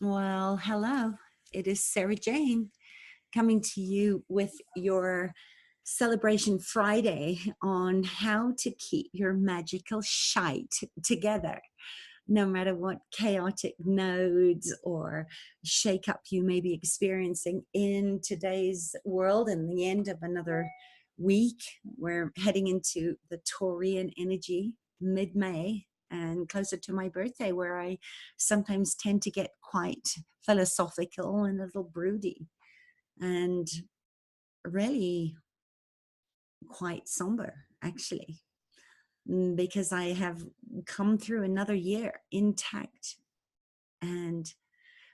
Well, hello. It is Sarah Jane coming to you with your celebration Friday on how to keep your magical shite together, no matter what chaotic nodes or shakeup you may be experiencing in today's world and the end of another week. We're heading into the Taurian energy mid-May and closer to my birthday, where I sometimes tend to get quite philosophical and a little broody and really quite somber, actually, because I have come through another year intact and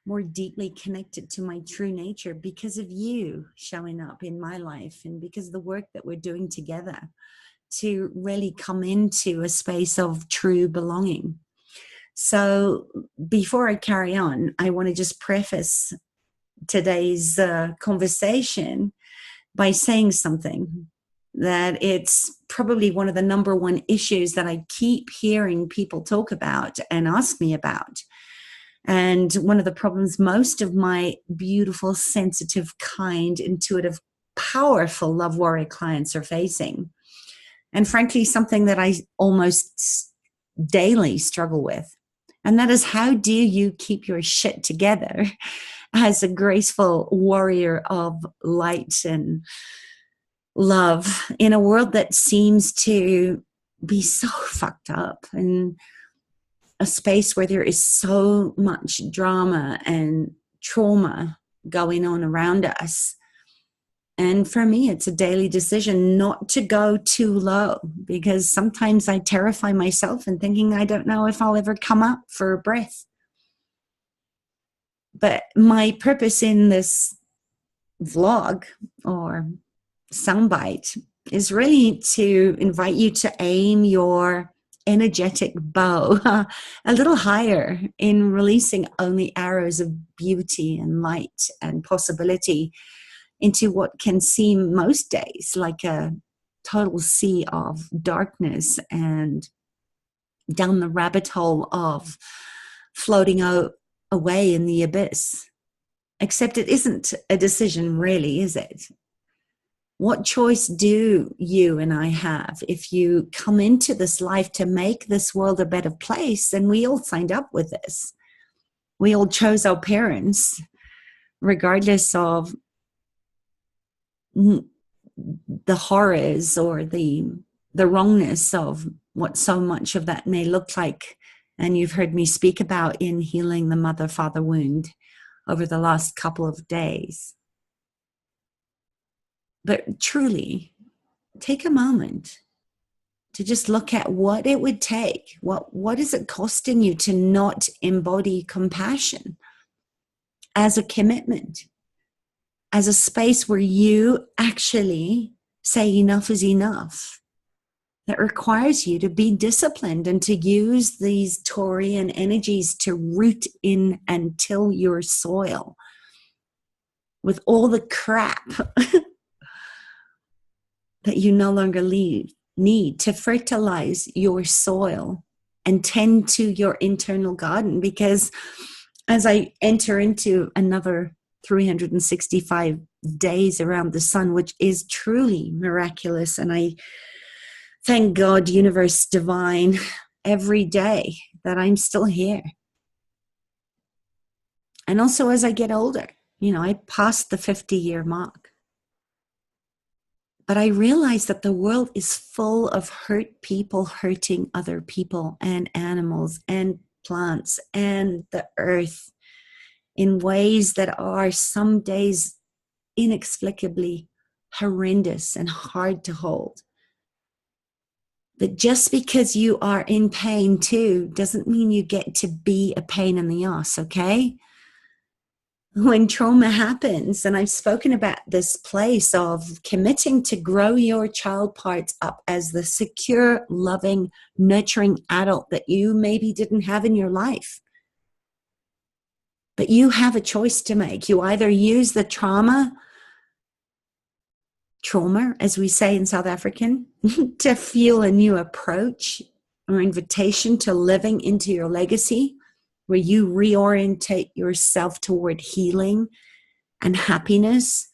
more deeply connected to my true nature because of you showing up in my life and because of the work that we're doing together to really come into a space of true belonging. So before I carry on, I want to just preface today's conversation by saying something that it's probably one of the number one issues that I keep hearing people talk about and ask me about. And one of the problems most of my beautiful, sensitive, kind, intuitive, powerful love warrior clients are facing. And frankly, something that I almost daily struggle with. And that is, how do you keep your shit together as a graceful warrior of light and love in a world that seems to be so fucked up, and a space where there is so much drama and trauma going on around us? And for me, it's a daily decision not to go too low, because sometimes I terrify myself and thinking I don't know if I'll ever come up for a breath. But my purpose in this vlog or soundbite is really to invite you to aim your energetic bow a little higher in releasing only arrows of beauty and light and possibility into what can seem most days like a total sea of darkness and down the rabbit hole of floating away in the abyss. Except it isn't a decision, really, is it? What choice do you and I have if you come into this life to make this world a better place? And we all signed up with this. We all chose our parents, regardless of the horrors or the wrongness of what so much of that may look like. And you've heard me speak about in healing the mother-father wound over the last couple of days. But truly, take a moment to just look at what it would take. What is it costing you to not embody compassion as a commitment, as a space where you actually say enough is enough? That requires you to be disciplined and to use these Taurian energies to root in and till your soil with all the crap that you no longer need to fertilize your soil and tend to your internal garden. Because as I enter into another 365 days around the sun, which is truly miraculous, and I thank God, universe, divine, every day that I'm still here. And also as I get older, I passed the 50-year mark. But I realize that the world is full of hurt people hurting other people and animals and plants and the earth in ways that are some days inexplicably horrendous and hard to hold. But just because you are in pain too doesn't mean you get to be a pain in the ass, okay? when trauma happens, and I've spoken about this place of committing to grow your child parts up as the secure, loving, nurturing adult that you maybe didn't have in your life. But you have a choice to make. You either use the trauma, as we say in South African, to feel a new approach or invitation to living into your legacy, where you reorientate yourself toward healing and happiness,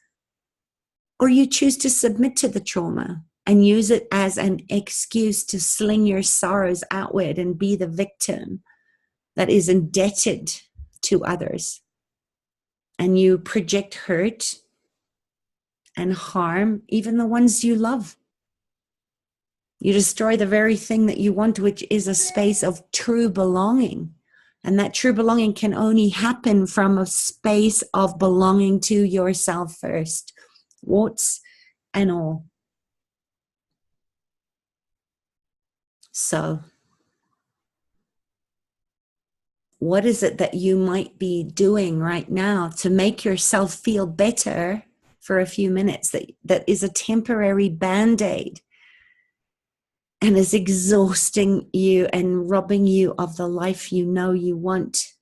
or you choose to submit to the trauma and use it as an excuse to sling your sorrows outward and be the victim that is indebted to others. And you project hurt and harm even the ones you love. You destroy the very thing that you want, which is a space of true belonging. And that true belonging can only happen from a space of belonging to yourself first, warts and all. So, what is it that you might be doing right now to make yourself feel better for a few minutes that is a temporary Band-Aid and is exhausting you and robbing you of the life you know you want,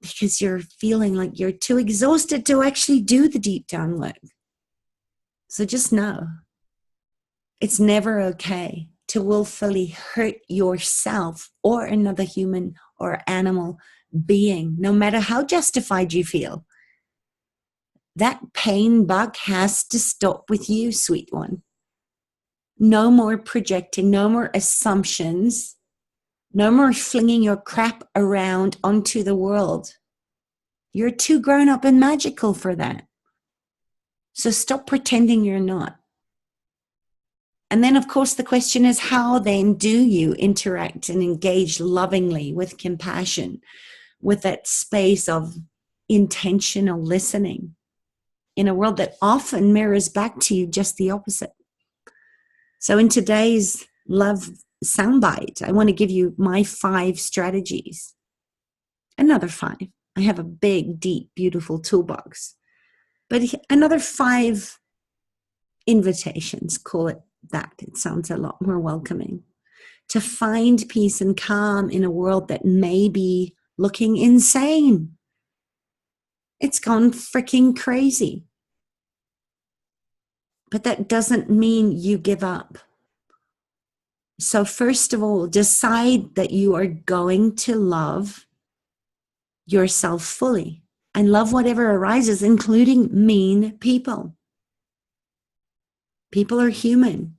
because you're feeling like you're too exhausted to actually do the deep down work? So just know, it's never okay to willfully hurt yourself or another human or animal being, no matter how justified you feel. That pain bug has to stop with you, sweet one. No more projecting, no more assumptions, no more flinging your crap around onto the world. You're too grown up and magical for that. So stop pretending you're not. And then, of course, the question is, how then do you interact and engage lovingly with compassion, with that space of intentional listening in a world that often mirrors back to you just the opposite? So in today's love soundbite, I want to give you my 5 strategies. Another 5. I have a big, deep, beautiful toolbox. But another 5 invitations, call it that. It sounds a lot more welcoming. To find peace and calm in a world that may be looking insane. It's gone freaking crazy. But that doesn't mean you give up. So first of all, decide that you are going to love yourself fully and love whatever arises, including mean people. People are human,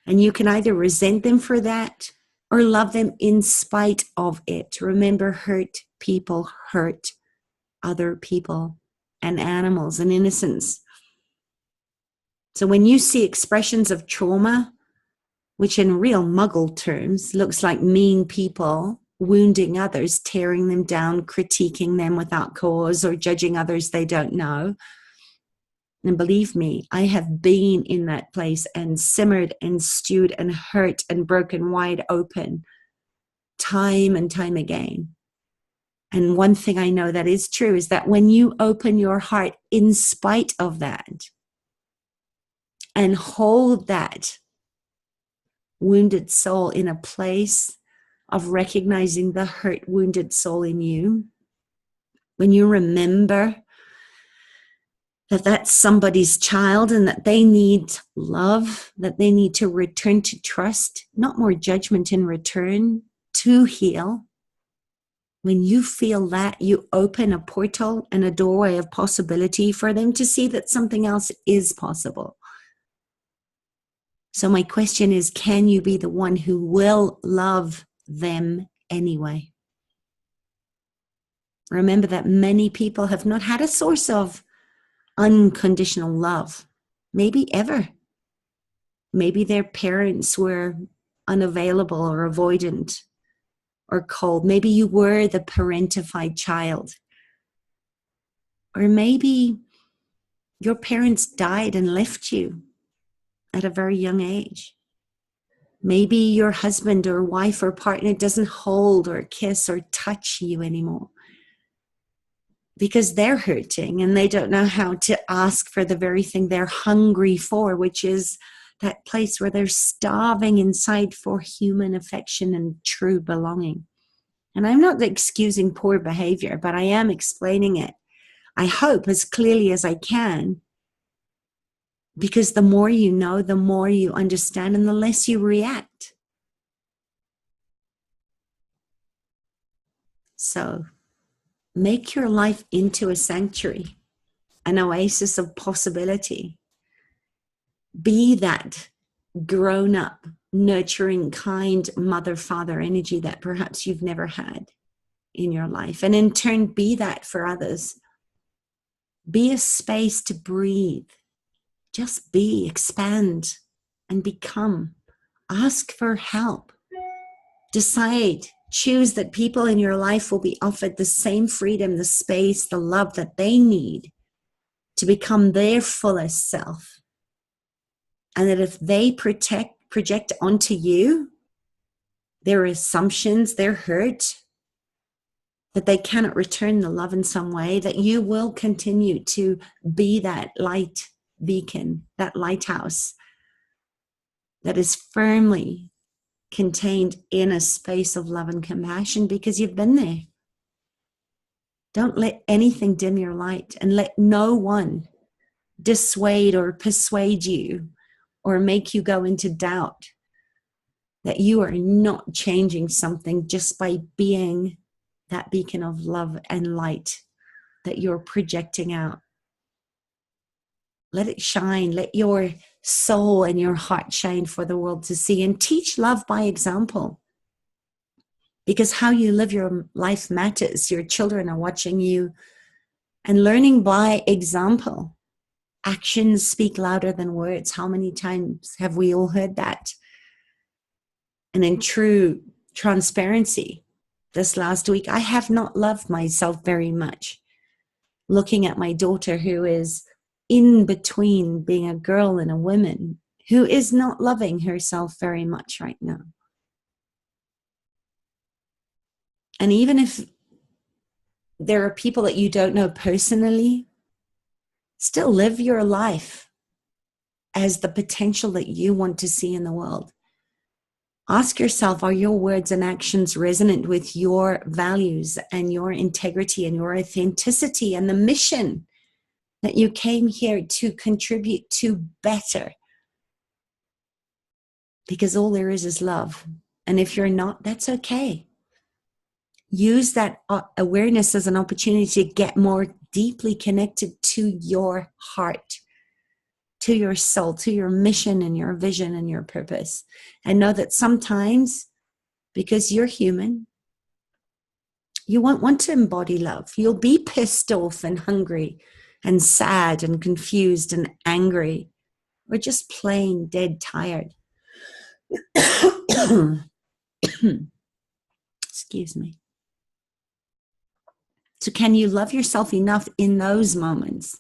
and you can either resent them for that or love them in spite of it. Remember, hurt people hurt other people and animals and innocents. So when you see expressions of trauma, which in real muggle terms looks like mean people wounding others, tearing them down, critiquing them without cause, or judging others they don't know. And believe me, I have been in that place and simmered and stewed and hurt and broken wide open time and time again. And one thing I know that is true is that when you open your heart in spite of that and hold that wounded soul in a place of recognizing the hurt, wounded soul in you, when you remember that that's somebody's child and that they need love, that they need to return to trust, not more judgment in return, to heal. When you feel that, you open a portal and a doorway of possibility for them to see that something else is possible. So my question is, can you be the one who will love them anyway? Remember that many people have not had a source of unconditional love, maybe ever. Maybe their parents were unavailable or avoidant or cold. Maybe you were the parentified child. Or maybe your parents died and left you at a very young age. Maybe your husband or wife or partner doesn't hold or kiss or touch you anymore. because they're hurting and they don't know how to ask for the very thing they're hungry for, which is that place where they're starving inside for human affection and true belonging. And I'm not excusing poor behavior, but I am explaining it, I hope, as clearly as I can, because the more you know, the more you understand and the less you react. So make your life into a sanctuary, an oasis of possibility. Be that grown up, nurturing, kind mother, father energy that perhaps you've never had in your life. And in turn, be that for others. Be a space to breathe. Just be, expand, and become. Ask for help. Decide, choose that people in your life will be offered the same freedom, the space, the love that they need to become their fullest self. And that if they project onto you their assumptions, their hurt, that they cannot return the love in some way, that you will continue to be that light beacon, that lighthouse that is firmly contained in a space of love and compassion because you've been there. Don't let anything dim your light, and let no one dissuade or persuade you or make you go into doubt that you are not changing something just by being that beacon of love and light that you're projecting out. Let it shine. Let your soul and your heart shine for the world to see, and teach love by example. Because how you live your life matters. Your children are watching you and learning by example. Actions speak louder than words. How many times have we all heard that? And in true transparency, this last week, I have not loved myself very much. Looking at my daughter, who is in between being a girl and a woman, who is not loving herself very much right now. And even if there are people that you don't know personally, still live your life as the potential that you want to see in the world. Ask yourself, are your words and actions resonant with your values and your integrity and your authenticity and the mission that you came here to contribute to better? Because all there is love. And if you're not, that's okay. Use that awareness as an opportunity to get more deeply connected to your heart, to your soul, to your mission and your vision and your purpose. And know that sometimes, because you're human, you won't want to embody love. You'll be pissed off and hungry and sad and confused and angry, or just plain dead tired. Excuse me. So can you love yourself enough in those moments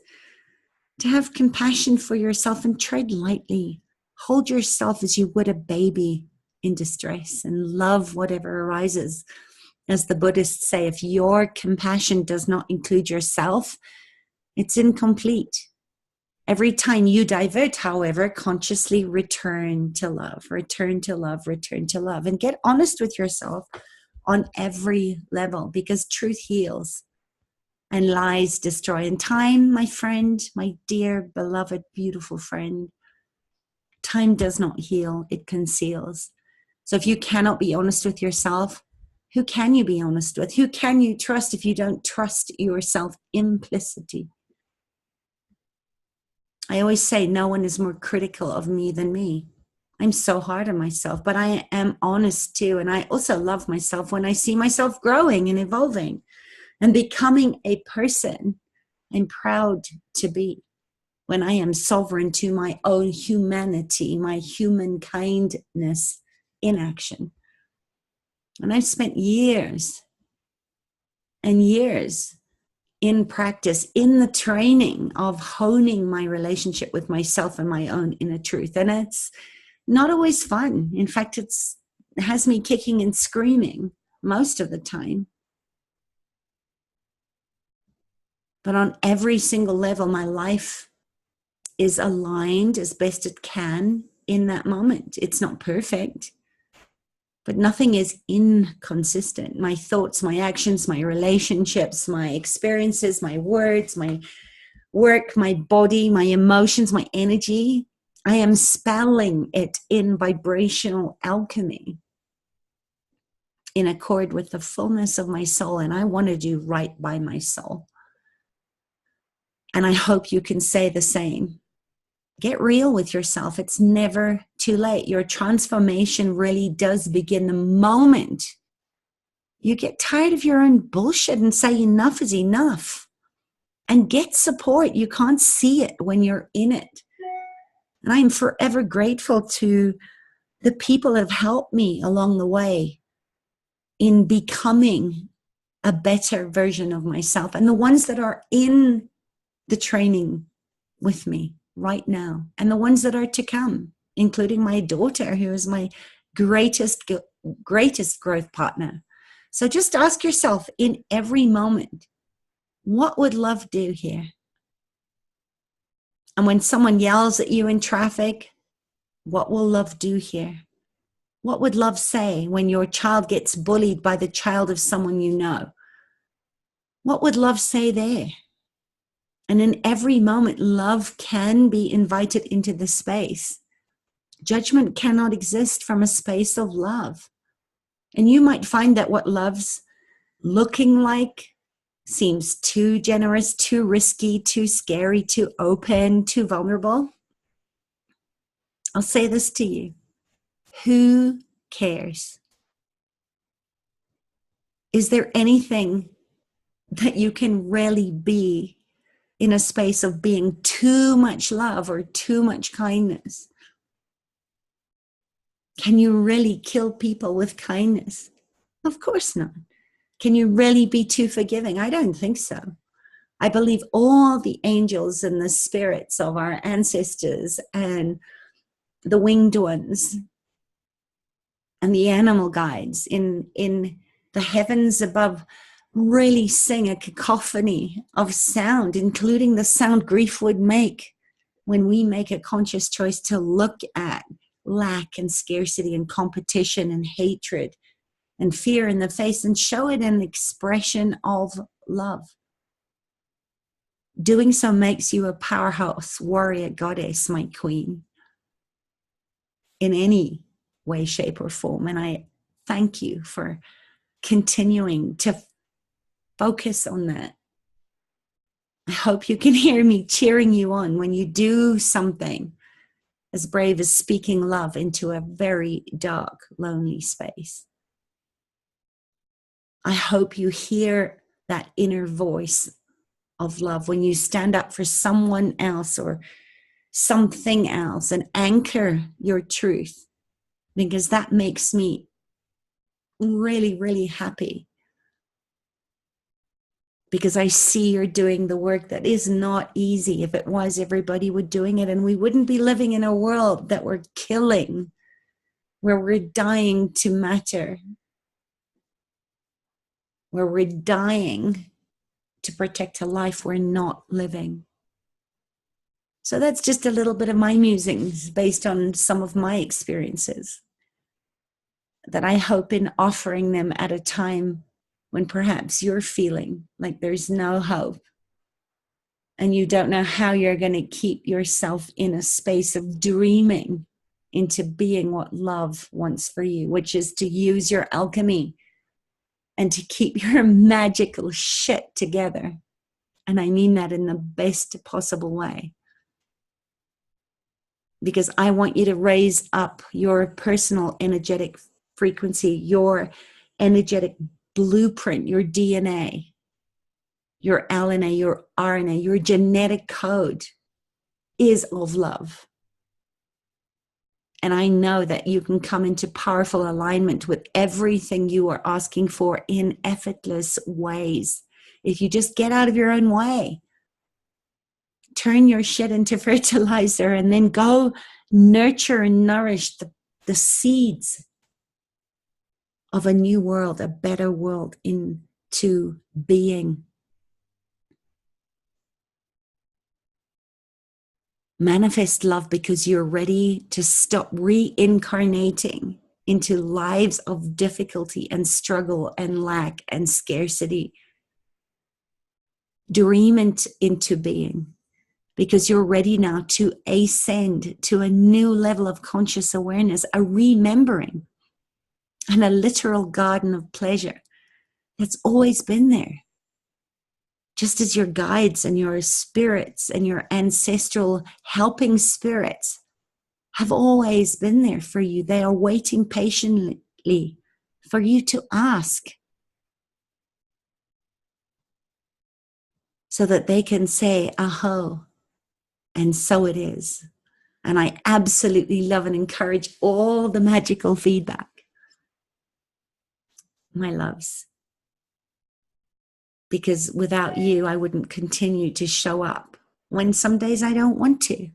to have compassion for yourself and tread lightly? Hold yourself as you would a baby in distress and love whatever arises. As the Buddhists say, if your compassion does not include yourself, it's incomplete. Every time you divert, however, consciously return to love, return to love, return to love, and get honest with yourself on every level, because truth heals and lies destroy. And time, my friend, my dear, beloved, beautiful friend, time does not heal, it conceals. So if you cannot be honest with yourself, who can you be honest with? Who can you trust if you don't trust yourself implicitly? I always say no one is more critical of me than me. I'm so hard on myself, but I am honest too. And I also love myself when I see myself growing and evolving and becoming a person I'm proud to be, when I am sovereign to my own humanity, my human kindness in action. And I've spent years and years in practice, in the training of honing my relationship with myself and my own inner truth. And it's not always fun. In fact, it has me kicking and screaming most of the time. But on every single level, my life is aligned as best it can in that moment. It's not perfect, but nothing is inconsistent. My thoughts, my actions, my relationships, my experiences, my words, my work, my body, my emotions, my energy, I am spelling it in vibrational alchemy in accord with the fullness of my soul. And I want to do right by my soul. And I hope you can say the same. Get real with yourself. It's never too late. Your transformation really does begin the moment you get tired of your own bullshit and say enough is enough. And get support. You can't see it when you're in it. And I am forever grateful to the people that have helped me along the way in becoming a better version of myself, and the ones that are in the training with me right now, and the ones that are to come, including my daughter, who is my greatest growth partner. So just ask yourself in every moment, what would love do here? And when someone yells at you in traffic, what will love do here? What would love say when your child gets bullied by the child of someone you know? What would love say there? And in every moment, love can be invited into the space. Judgment cannot exist from a space of love. And you might find that what love's looking like seems too generous, too risky, too scary, too open, too vulnerable. I'll say this to you. Who cares? Is there anything that you can really be in a space of being too much love or too much kindness? Can you really kill people with kindness? Of course not. Can you really be too forgiving? I don't think so. I believe all the angels and the spirits of our ancestors and the winged ones and the animal guides in the heavens above really sing a cacophony of sound, including the sound grief would make when we make a conscious choice to look at lack and scarcity and competition and hatred and fear in the face and show it an expression of love. Doing so makes you a powerhouse warrior goddess, my queen, in any way, shape, or form. And I thank you for continuing to focus on that. I hope you can hear me cheering you on when you do something as brave as speaking love into a very dark, lonely space. I hope you hear that inner voice of love when you stand up for someone else or something else and anchor your truth, because that makes me really, really happy. Because I see you're doing the work that is not easy. If it was, everybody would doing it, and we wouldn't be living in a world that we're killing, where we're dying to matter, where we're dying to protect a life we're not living. So that's just a little bit of my musings based on some of my experiences that I hope in offering them at a time when perhaps you're feeling like there's no hope and you don't know how you're going to keep yourself in a space of dreaming into being what love wants for you, which is to use your alchemy and to keep your magical shit together. And I mean that in the best possible way. Because I want you to raise up your personal energetic frequency, your energetic blueprint, your DNA, your LNA, your RNA, your genetic code is of love. And I know that you can come into powerful alignment with everything you are asking for in effortless ways. If you just get out of your own way, turn your shit into fertilizer, and then go nurture and nourish the seeds of a new world, a better world into being. Manifest love because you're ready to stop reincarnating into lives of difficulty and struggle and lack and scarcity. Dream it into being because you're ready now to ascend to a new level of conscious awareness, a remembering, and a literal garden of pleasure that's always been there. Just as your guides and your spirits and your ancestral helping spirits have always been there for you. They are waiting patiently for you to ask so that they can say, aho, and so it is. And I absolutely love and encourage all the magical feedback. My loves. Because without you, I wouldn't continue to show up when some days I don't want to.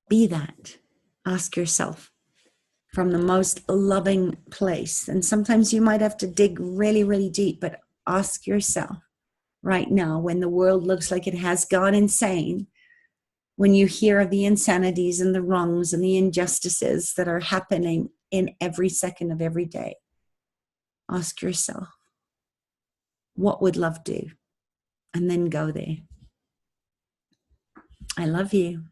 Be that. Ask yourself from the most loving place. And sometimes you might have to dig really, really deep, but ask yourself right now, when the world looks like it has gone insane, when you hear of the insanities and the wrongs and the injustices that are happening in every second of every day, ask yourself, what would love do? And then go there. I love you.